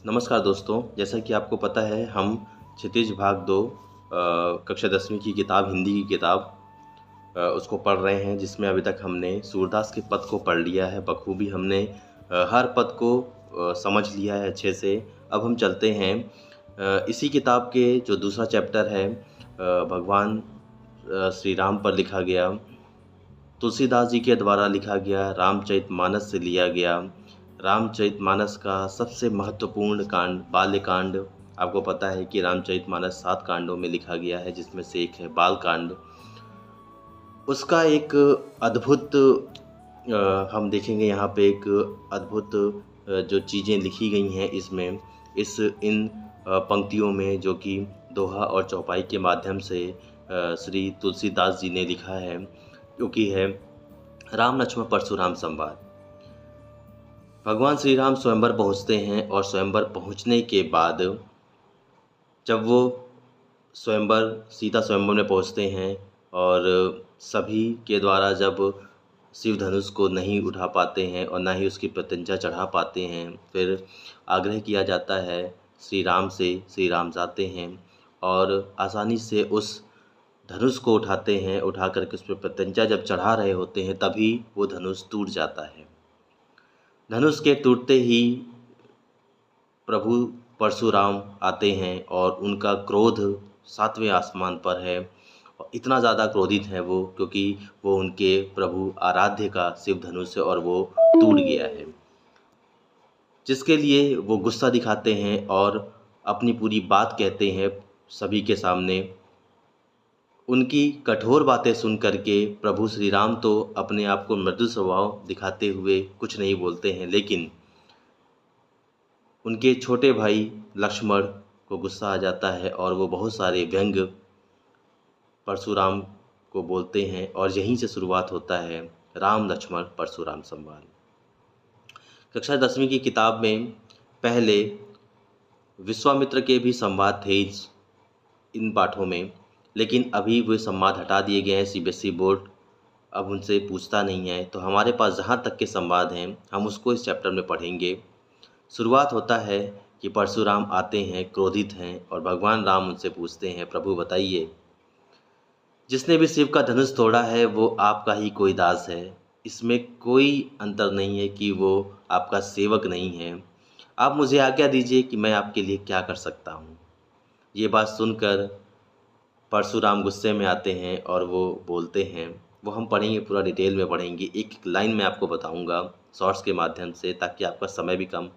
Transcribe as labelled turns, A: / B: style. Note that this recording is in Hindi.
A: नमस्कार दोस्तों, जैसा कि आपको पता है हम क्षितिज भाग 2 कक्षा 10वीं की किताब हिंदी की किताब उसको पढ़ रहे हैं, जिसमें अभी तक हमने सूरदास के पद को पढ़ लिया है बखूबी। हमने हर पद को समझ लिया है अच्छे से। अब हम चलते हैं इसी किताब के जो दूसरा चैप्टर है, भगवान श्री राम पर लिखा गया, तुलसीदास जी के द्वारा लिखा गया, रामचरितमानस से लिया गया। रामचरितमानस का सबसे महत्वपूर्ण कांड बाल्यकांड। आपको पता है कि रामचरितमानस 7 कांडों में लिखा गया है, जिसमें से एक है बालकांड। उसका एक अद्भुत हम देखेंगे यहाँ पे एक अद्भुत जो चीज़ें लिखी गई हैं इसमें, इन पंक्तियों में, जो कि दोहा और चौपाई के माध्यम से श्री तुलसीदास जी ने लिखा है, जो कि है राम लक्ष्मण परशुराम संवाद। भगवान श्री राम स्वयंवर पहुँचते हैं और स्वयंवर पहुँचने के बाद जब वो सीता स्वयंवर में पहुँचते हैं और सभी के द्वारा जब शिव धनुष को नहीं उठा पाते हैं और ना ही उसकी प्रत्यंचा चढ़ा पाते हैं, फिर आग्रह किया जाता है श्री राम से। श्री राम जाते हैं और आसानी से उस धनुष को उठाते हैं। उठा करके उस पर प्रत्यंचा जब चढ़ा रहे होते हैं, तभी वो धनुष टूट जाता है। धनुष के टूटते ही प्रभु परशुराम आते हैं और उनका क्रोध 7वें आसमान पर है। और इतना ज़्यादा क्रोधित हैं वो, क्योंकि वो उनके प्रभु आराध्य का शिव धनुष है और वो टूट गया है, जिसके लिए वो गुस्सा दिखाते हैं और अपनी पूरी बात कहते हैं सभी के सामने। उनकी कठोर बातें सुन करके प्रभु श्री राम तो अपने आप को मृदु स्वभाव दिखाते हुए कुछ नहीं बोलते हैं, लेकिन उनके छोटे भाई लक्ष्मण को गुस्सा आ जाता है और वो बहुत सारे व्यंग परशुराम को बोलते हैं और यहीं से शुरुआत होता है राम लक्ष्मण परशुराम संवाद। कक्षा 10वीं की किताब में पहले विश्वामित्र के भी संवाद थे इन पाठों में, लेकिन अभी वे संवाद हटा दिए गए हैं। सीबीएसई बोर्ड अब उनसे पूछता नहीं है, तो हमारे पास जहाँ तक के संवाद हैं हम उसको इस चैप्टर में पढ़ेंगे। शुरुआत होता है कि परशुराम आते हैं, क्रोधित हैं, और भगवान राम उनसे पूछते हैं, प्रभु बताइए, जिसने भी शिव का धनुष तोड़ा है वो आपका ही कोई दास है। इसमें कोई अंतर नहीं है कि वो आपका सेवक नहीं है। आप मुझे आज्ञा दीजिए कि मैं आपके लिए क्या कर सकता हूँ। ये बात सुनकर परशुराम गुस्से में आते हैं और वो बोलते हैं, वो हम पढ़ेंगे, पूरा डिटेल में पढ़ेंगे। एक एक लाइन में आपको बताऊंगा शॉर्ट्स के माध्यम से, ताकि आपका समय भी कम